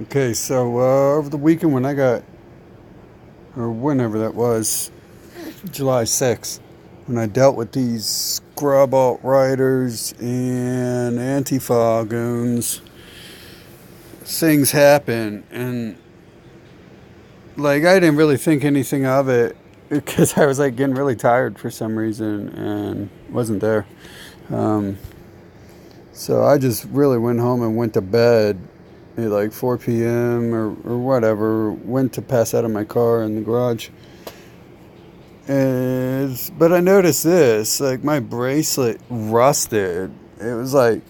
Okay, so over the weekend when I got, or whenever that was, July 6th, when I dealt with these scrub alt-righters and Antifa goons, things happen. And, like, I didn't really think anything of it because I was, like, getting really tired for some reason and wasn't there. Um, so I just really went home and went to bed at like 4 p.m. or whatever. Went to pass out of my car in the garage. But I noticed this, like my bracelet rusted. It was like,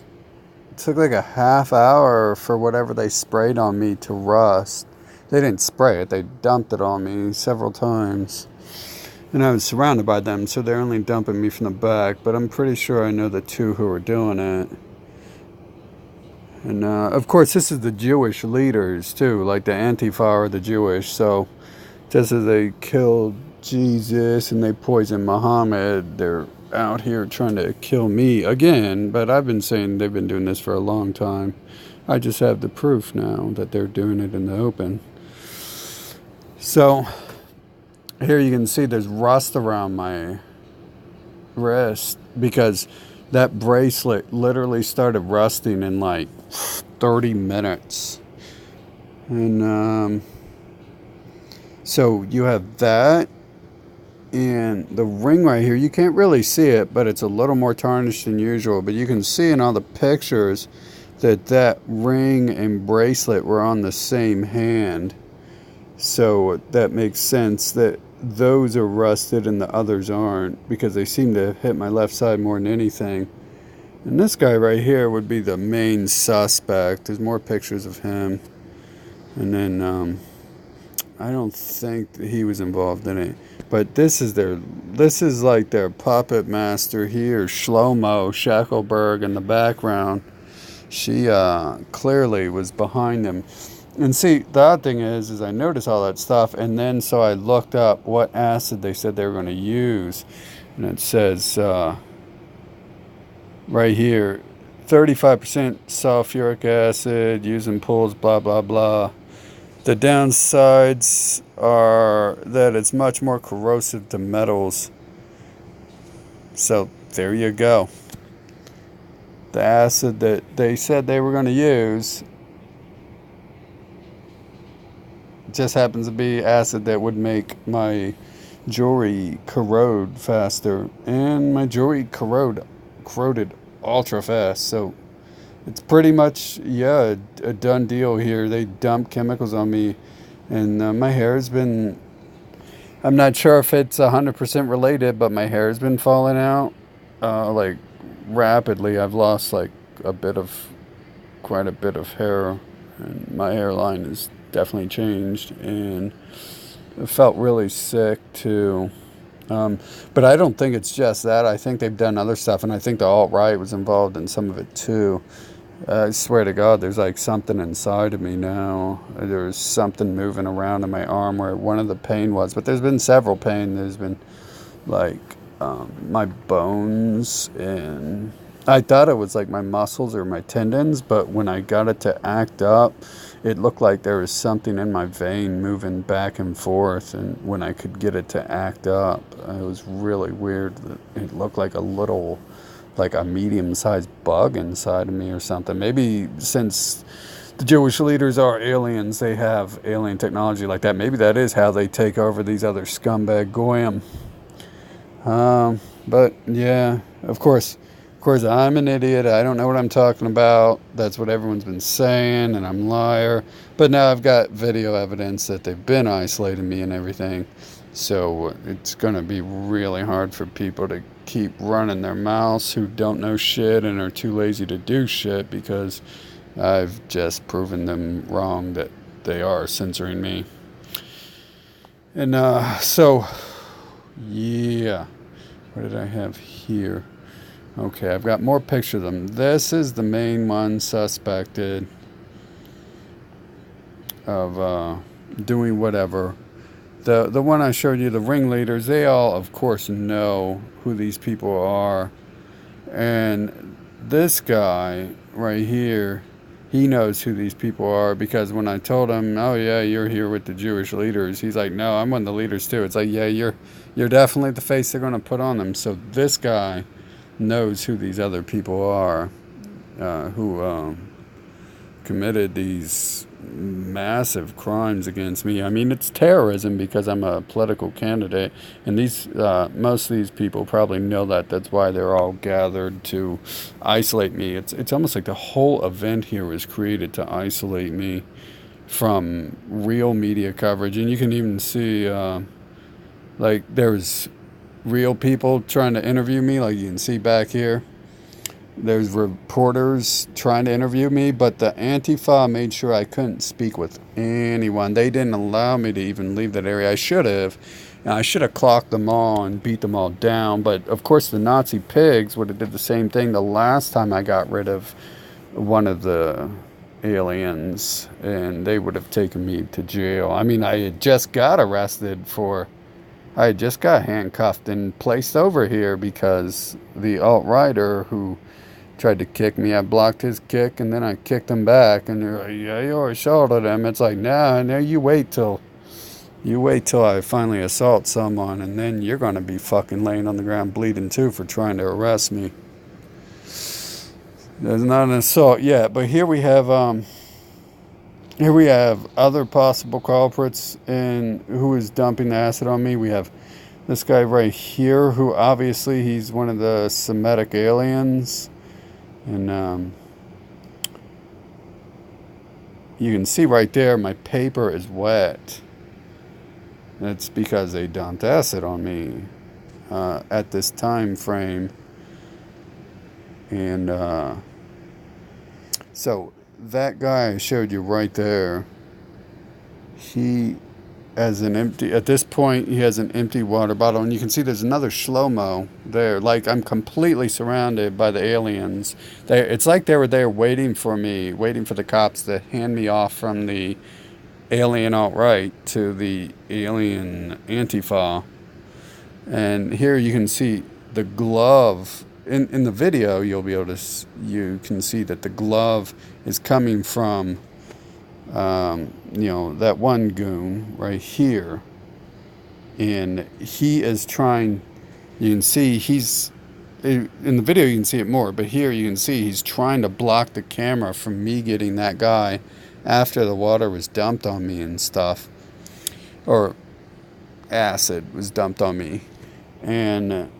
it took like a half hour for whatever they sprayed on me to rust. They didn't spray it, they dumped it on me several times. And I was surrounded by them, so they're only dumping me from the back. But I'm pretty sure I know the two who were doing it. And of course, this is the Jewish leaders too, like the Antifa are the Jewish. So just as they killed Jesus and they poisoned Muhammad, they're out here trying to kill me again. But I've been saying they've been doing this for a long time. I just have the proof now that they're doing it in the open. So here you can see there's rust around my wrist because that bracelet literally started rusting in like 30 minutes. And so you have that, and the ring right here, you can't really see it, but it's a little more tarnished than usual. But you can see in all the pictures that that ring and bracelet were on the same hand. So that makes sense that those are rusted and the others aren't, because they seem to hit my left side more than anything. And this guy right here would be the main suspect. There's more pictures of him. And then I don't think that he was involved in it. But this is like their puppet master here, Shlomo Shackelberg in the background. She clearly was behind them. And see, the odd thing is I noticed all that stuff, and then so I looked up what acid they said they were going to use, and it says right here, 35% sulfuric acid, using pools, blah blah blah. The downsides are that it's much more corrosive to metals. So there you go. The acid that they said they were going to use just happens to be acid that would make my jewelry corrode faster, and my jewelry corroded ultra fast. So it's pretty much, yeah, a done deal here. They dumped chemicals on me, and my hair has been, I'm not sure if it's 100% related, but my hair has been falling out like rapidly. I've lost like quite a bit of hair, and my hairline is definitely changed, and it felt really sick too. But I don't think it's just that. I think they've done other stuff, and I think the alt-right was involved in some of it too. I swear to God, there's like something inside of me now. There's something moving around in my arm where one of the pain was, but there's been several pain. There's been like my bones, and I thought it was like my muscles or my tendons, but when I got it to act up, it looked like there was something in my vein moving back and forth, and when I could get it to act up, it was really weird. It looked like a medium-sized bug inside of me or something. Maybe since the Jewish leaders are aliens, they have alien technology like that. Maybe that is how they take over these other scumbag goyim. But yeah, of course, I'm an idiot. I don't know what I'm talking about. That's what everyone's been saying, and I'm a liar. But now I've got video evidence that they've been isolating me and everything. So it's going to be really hard for people to keep running their mouths who don't know shit and are too lazy to do shit, because I've just proven them wrong that they are censoring me. And so, yeah. What did I have here? Okay, I've got more pictures of them. This is the main one suspected of doing whatever. The one I showed you, the ringleaders, they all, of course, know who these people are. And this guy right here, he knows who these people are, because when I told him, "Oh yeah, you're here with the Jewish leaders," he's like, "No, I'm one of the leaders too." It's like, "Yeah, you're definitely the face they're going to put on them." So this guy knows who these other people are, who committed these massive crimes against me. I mean, it's terrorism because I'm a political candidate, and these most of these people probably know that. That's why they're all gathered to isolate me. It's almost like the whole event here was created to isolate me from real media coverage. And you can even see like there's real people trying to interview me, like you can see back here. There's reporters trying to interview me, but the Antifa made sure I couldn't speak with anyone. They didn't allow me to even leave that area. I should have. And I should have clocked them all and beat them all down. But, of course, the Nazi pigs would have did the same thing the last time I got rid of one of the aliens. And they would have taken me to jail. I mean, I had just got arrested for... I had just got handcuffed and placed over here because the alt-righter who tried to kick me, I blocked his kick, and then I kicked him back, and they're like, "Yeah, you already shot at him." It's like, nah, you wait till I finally assault someone, and then you're going to be fucking laying on the ground bleeding too for trying to arrest me. There's not an assault yet, but here we have other possible culprits and who is dumping the acid on me. We have this guy right here, who obviously he's one of the Semitic aliens. And you can see right there my paper is wet. That's because they dumped acid on me at this time frame. And so that guy I showed you right there, he has at this point, he has an empty water bottle. And you can see there's another Shlomo there. Like, I'm completely surrounded by the aliens. It's like they were there waiting for me, waiting for the cops to hand me off from the alien alt-right to the alien Antifa. And here you can see the glove. In the video, you can see that the glove is coming from that one goon right here, and he is trying. You can see in the video you can see it more, but here you can see he's trying to block the camera from me getting that guy after the water was dumped on me and stuff, or acid was dumped on me, and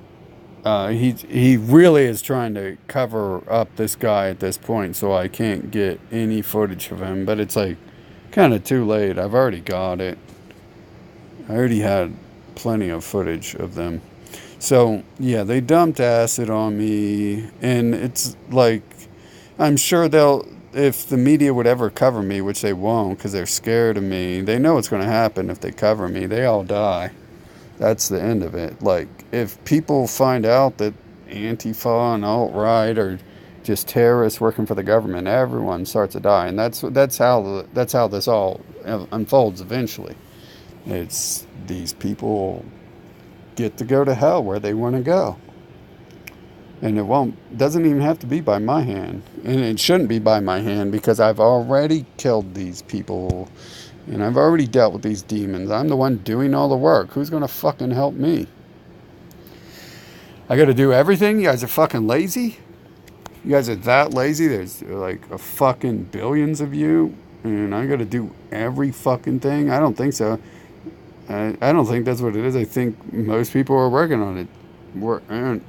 he really is trying to cover up this guy at this point, so I can't get any footage of him. But it's like kind of too late. I've already got it. I already had plenty of footage of them. So yeah, they dumped acid on me, and it's like, I'm sure if the media would ever cover me, which they won't because they're scared of me, they know what's going to happen if they cover me. They all die. That's the end of it. Like, if people find out that Antifa and alt-right are just terrorists working for the government, everyone starts to die, and that's how this all unfolds eventually. It's these people get to go to hell where they want to go, and doesn't even have to be by my hand, and it shouldn't be by my hand because I've already killed these people. And I've already dealt with these demons. I'm the one doing all the work. Who's going to fucking help me? I got to do everything? You guys are fucking lazy? You guys are that lazy? There's like a fucking billions of you. And I got to do every fucking thing? I don't think so. I don't think that's what it is. I think most people are working on it.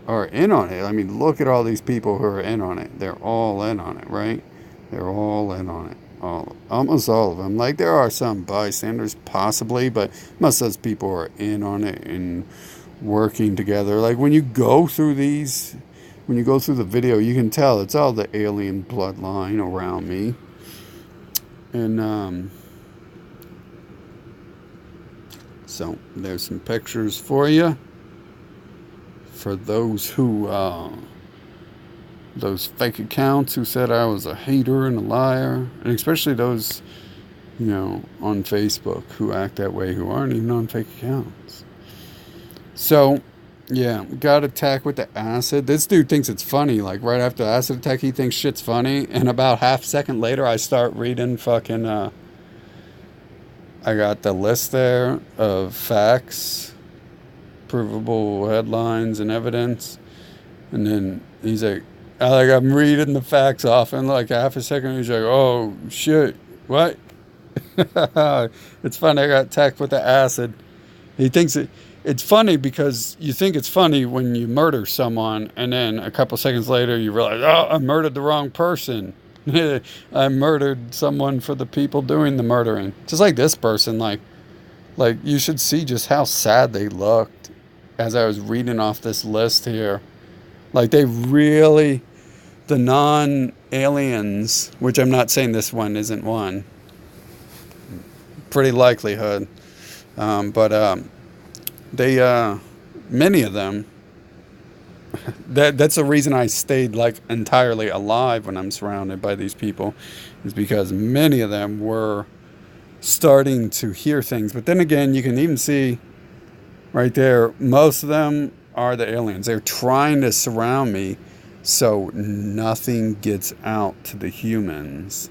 Are in on it. I mean, look at all these people who are in on it. They're all in on it, right? They're all in on it. Almost all of them. Like, there are some bystanders possibly, but most of those people are in on it and working together. Like, when you go through the video, you can tell it's all the alien bloodline around me. And so there's some pictures for you, for those who those fake accounts who said I was a hater and a liar, and especially those, on Facebook who act that way, who aren't even on fake accounts. So Yeah, got attacked with the acid. This dude thinks it's funny. Like right after the acid attack, he thinks shit's funny, and about half second later, I start reading fucking. I got the list there of facts, provable headlines, and evidence, and then he's like, I'm reading the facts off, and like half a second, he's like, "Oh shit, what?" It's funny. I got attacked with the acid. He thinks it's funny because you think it's funny when you murder someone, and then a couple seconds later you realize, oh, I murdered the wrong person. I murdered someone for the people doing the murdering. Just like this person, like you should see just how sad they looked as I was reading off this list here. Like they really, the non-aliens, which I'm not saying this one isn't one, pretty likelihood, but they many of them, that's the reason I stayed like entirely alive when I'm surrounded by these people, is because many of them were starting to hear things. But then again, you can even see right there, most of them are the aliens. They're trying to surround me so nothing gets out to the humans.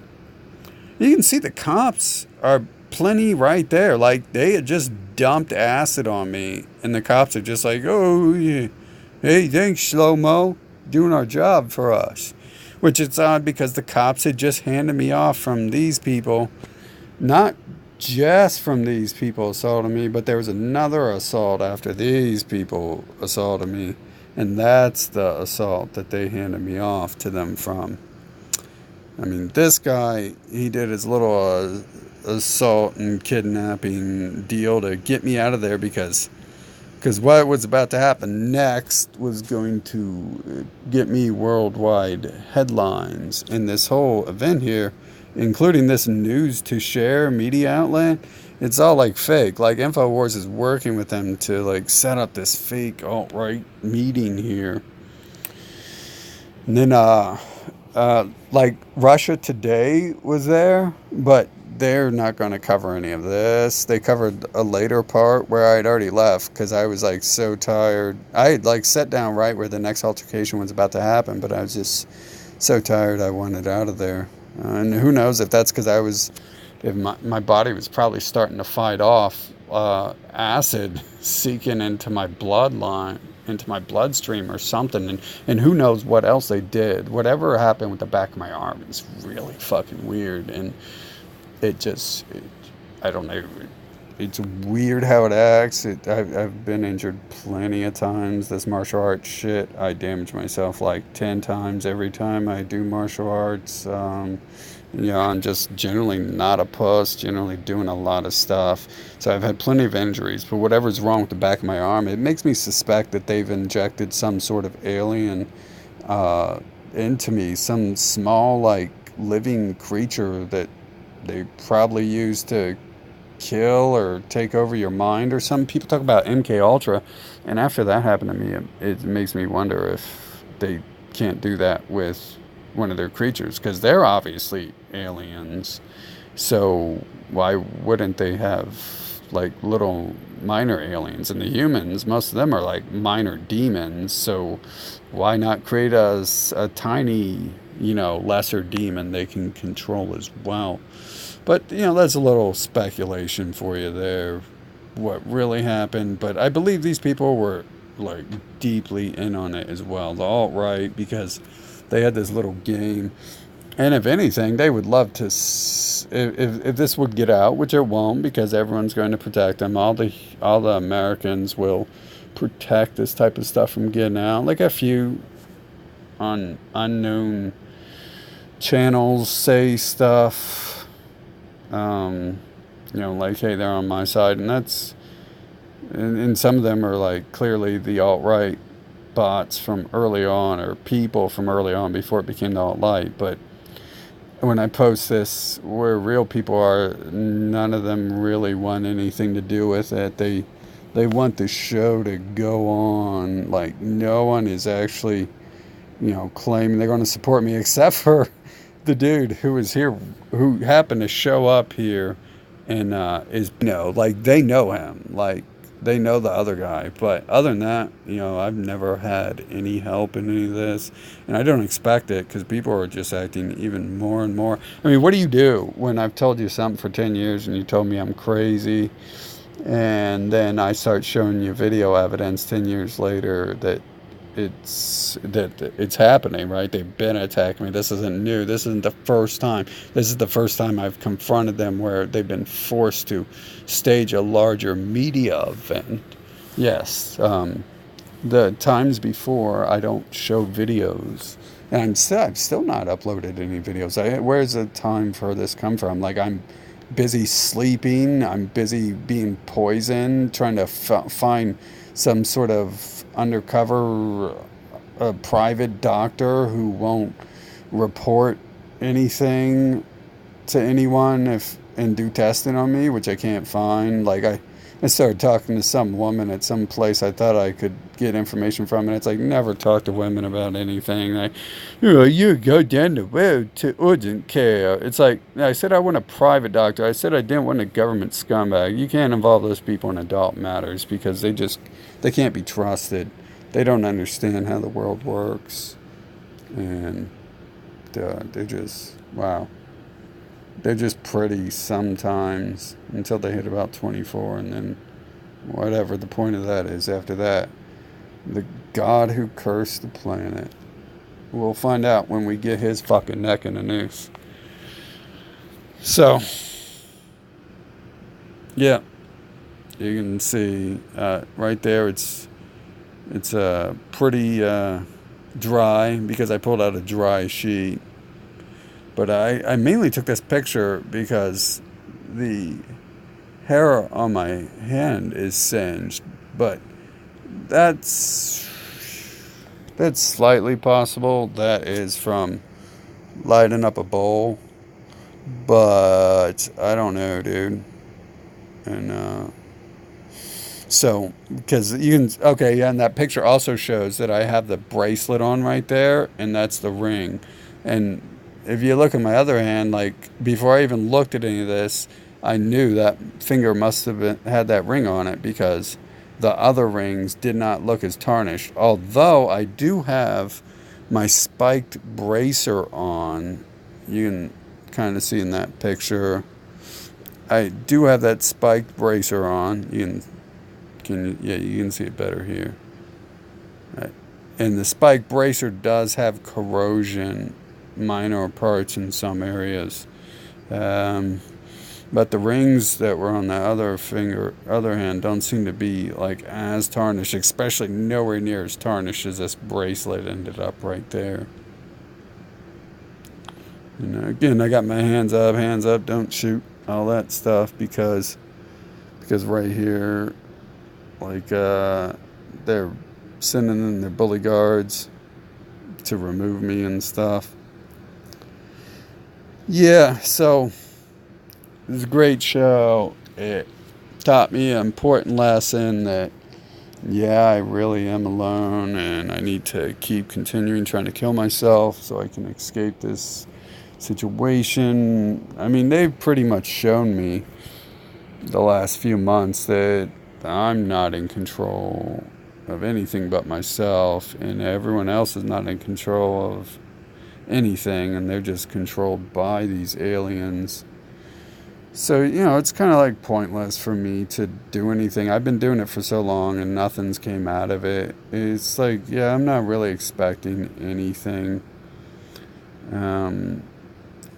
You can see the cops are plenty right there. Like they had just dumped acid on me, and the cops are just like, "Oh, yeah. Hey, thanks, Slow Mo, doing our job for us." Which it's odd because the cops had just handed me off from these people, not just from these people assaulting me, but there was another assault after these people assaulted me, and that's the assault that they handed me off to them from. I mean, this guy, he did his little assault and kidnapping deal to get me out of there because what was about to happen next was going to get me worldwide headlines. And this whole event here, including this news to share media outlet, it's all like fake. Like InfoWars is working with them to like set up this fake alt-right meeting here. And then like Russia Today was there, but they're not going to cover any of this. They covered a later part where I had already left because I was like so tired. I had like sat down right where the next altercation was about to happen, but I was just so tired I wanted out of there. And who knows if that's because if my body was probably starting to fight off acid seeking into my bloodline, into my bloodstream or something, and who knows what else they did. Whatever happened with the back of my arm is really fucking weird, and I don't know, it's weird how it acts. I've been injured plenty of times. This martial arts shit, I damage myself like 10 times every time I do martial arts. I'm just generally not a puss, generally doing a lot of stuff. So I've had plenty of injuries, but whatever's wrong with the back of my arm, it makes me suspect that they've injected some sort of alien into me, some small, like, living creature that they probably use to kill or take over your mind or something. People talk about MK Ultra, and after that happened to me, it makes me wonder if they can't do that with one of their creatures, because they're obviously aliens. So why wouldn't they have like little minor aliens? And the humans, most of them are like minor demons. So why not create a tiny, lesser demon they can control as well? But that's a little speculation for you there, what really happened. But I believe these people were like deeply in on it as well, the alt-right, because they had this little game. And if anything, they would love to, if this would get out, which it won't, because everyone's going to protect them. All the Americans will protect this type of stuff from getting out. Like a few on unknown channels say stuff, like, hey, they're on my side, and some of them are like clearly the alt-right bots from early on, or people from early on before it became the alt-right. But when I post this, where real people are, none of them really want anything to do with it. They want the show to go on. Like, no one is actually, claiming they're going to support me, except for the dude who was here, who happened to show up here, and is, like, they know him. Like, they know the other guy. But other than that, I've never had any help in any of this. And I don't expect it because people are just acting even more and more. I mean, what do you do when I've told you something for 10 years and you told me I'm crazy? And then I start showing you video evidence 10 years later that it's happening, right? They've been attacking me. This isn't new. This isn't the first time. This is the first time I've confronted them where they've been forced to stage a larger media event. Yes, the times before I don't show videos, and I've still not uploaded any videos. Where's the time for this come from? Like, I'm busy sleeping. I'm busy being poisoned, trying to find some sort of undercover private doctor who won't report anything to anyone and do testing on me, which I can't find. Like, I started talking to some woman at some place I thought I could get information from, and it's like, never talk to women about anything. Like, you go down the road to urgent care. It's like, I said I want a private doctor. I said I didn't want a government scumbag. You can't involve those people in adult matters because they can't be trusted. They don't understand how the world works. And they're just, wow. They're just pretty sometimes until they hit about 24, and then whatever the point of that is after that. The God who cursed the planet. We'll find out when we get his fucking neck in a noose. So, yeah, you can see right there. It's pretty dry because I pulled out a dry sheet. But I mainly took this picture because the hair on my hand is singed. But that's slightly possible. That is from lighting up a bowl. But I don't know, dude. And so, because you can, okay, yeah, and that picture also shows that I have the bracelet on right there, and that's the ring. And if you look at my other hand, like, before I even looked at any of this, I knew that finger must have had that ring on it because the other rings did not look as tarnished. Although I do have my spiked bracer on. You can kind of see in that picture. I do have that spiked bracer on. You can see it better here. Right. And the spiked bracer does have corrosion, minor parts in some areas. But the rings that were on the other hand, don't seem to be like as tarnished, especially nowhere near as tarnished as this bracelet ended up right there. And again, I got my hands up, don't shoot, all that stuff, because right here, like, they're sending in their bully guards to remove me and stuff. Yeah, so it was a great show. It taught me an important lesson that, yeah, I really am alone and I need to keep continuing trying to kill myself so I can escape this situation. I mean, they've pretty much shown me the last few months that I'm not in control of anything but myself, and everyone else is not in control of anything, and they're just controlled by these aliens. So, it's kind of like pointless for me to do anything. I've been doing it for so long and nothing's came out of it. It's like, yeah, I'm not really expecting anything.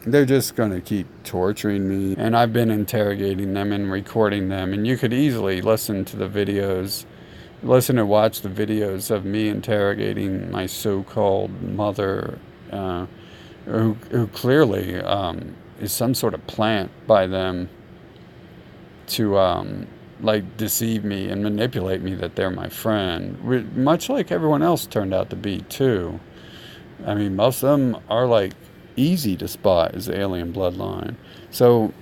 They're just going to keep torturing me. And I've been interrogating them and recording them. And you could easily listen and watch the videos of me interrogating my so-called mother, who clearly is some sort of plant by them to deceive me and manipulate me that they're my friend, much like everyone else turned out to be too. I mean, most of them are like easy to spot as alien bloodline. So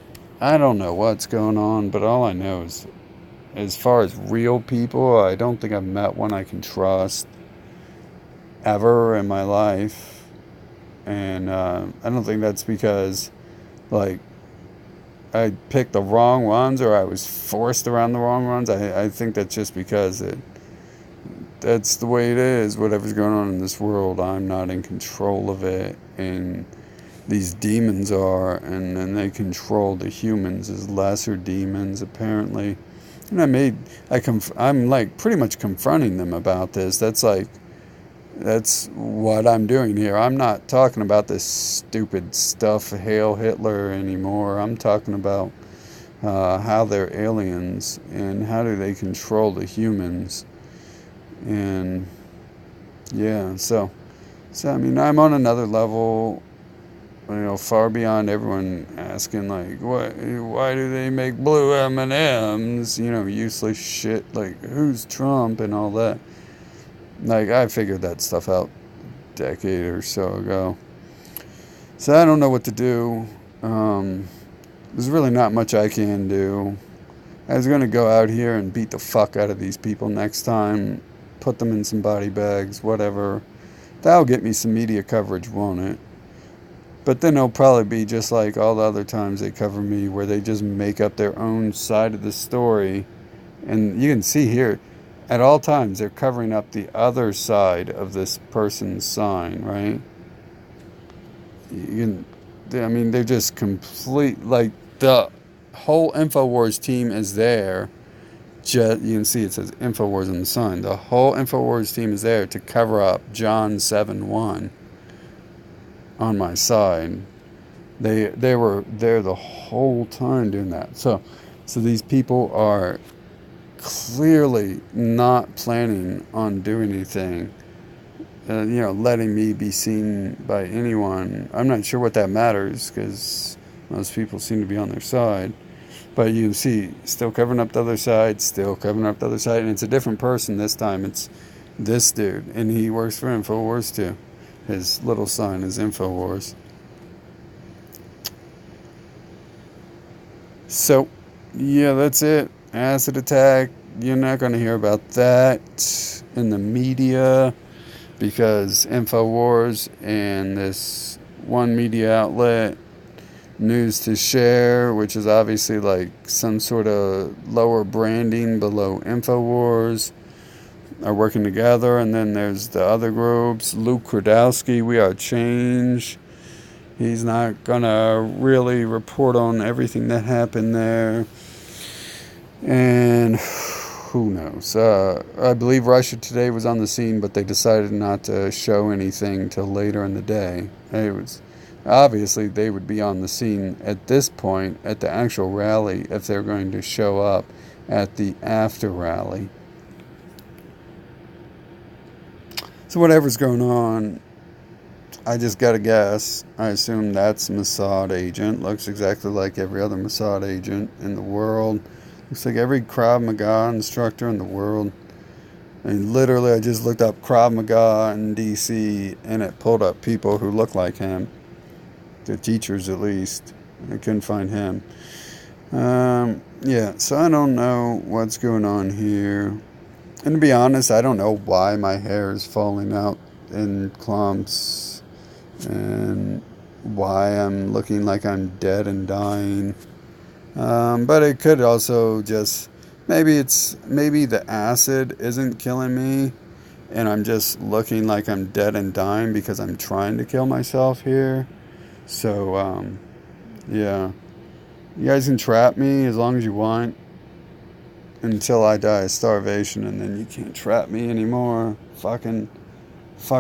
I don't know what's going on, but all I know is, as far as real people, I don't think I've met one I can trust ever in my life. And I don't think that's because, like, I picked the wrong ones or I was forced around the wrong ones. I think that's just because that's the way it is. Whatever's going on in this world, I'm not in control of it, and these demons are, and then they control the humans as lesser demons apparently. And I'm like pretty much confronting them about this. That's what I'm doing here. I'm not talking about this stupid stuff, Hail Hitler, anymore. I'm talking about how they're aliens and how do they control the humans. And yeah, so I mean, I'm on another level, far beyond everyone asking like, why do they make blue M&Ms? Useless shit like who's Trump and all that. Like, I figured that stuff out a decade or so ago. So I don't know what to do. There's really not much I can do. I was going to go out here and beat the fuck out of these people next time. Put them in some body bags, whatever. That'll get me some media coverage, won't it? But then it'll probably be just like all the other times they cover me, where they just make up their own side of the story. And you can see here, at all times, they're covering up the other side of this person's sign, right? They're just complete, like, the whole InfoWars team is there. You can see it says InfoWars on the sign. The whole InfoWars team is there to cover up John 7:1 on my side. They were there the whole time doing that. So these people are clearly not planning on doing anything, letting me be seen by anyone. I'm not sure what that matters because most people seem to be on their side. But you can see, still covering up the other side, and it's a different person this time. It's this dude, and he works for InfoWars too. His little sign is InfoWars. So, yeah, that's it. Acid attack. You're not going to hear about that in the media because InfoWars and this one media outlet, News to Share, which is obviously like some sort of lower branding below InfoWars, are working together. And then there's the other groups. Luke Kradowski, We Are Change. He's not going to really report on everything that happened there. And who knows? I believe Russia Today was on the scene, but they decided not to show anything till later in the day. Obviously, they would be on the scene at this point at the actual rally if they're going to show up at the after rally. So whatever's going on, I just got to guess. I assume that's a Mossad agent. Looks exactly like every other Mossad agent in the world. Looks like every Krav Maga instructor in the world. Literally, I just looked up Krav Maga in D.C. and it pulled up people who look like him. The teachers, at least. I couldn't find him. Yeah, so I don't know what's going on here. And to be honest, I don't know why my hair is falling out in clumps and why I'm looking like I'm dead and dying. But it could also just, maybe the acid isn't killing me and I'm just looking like I'm dead and dying because I'm trying to kill myself here. So, yeah. You guys can trap me as long as you want until I die of starvation, and then you can't trap me anymore. Fucking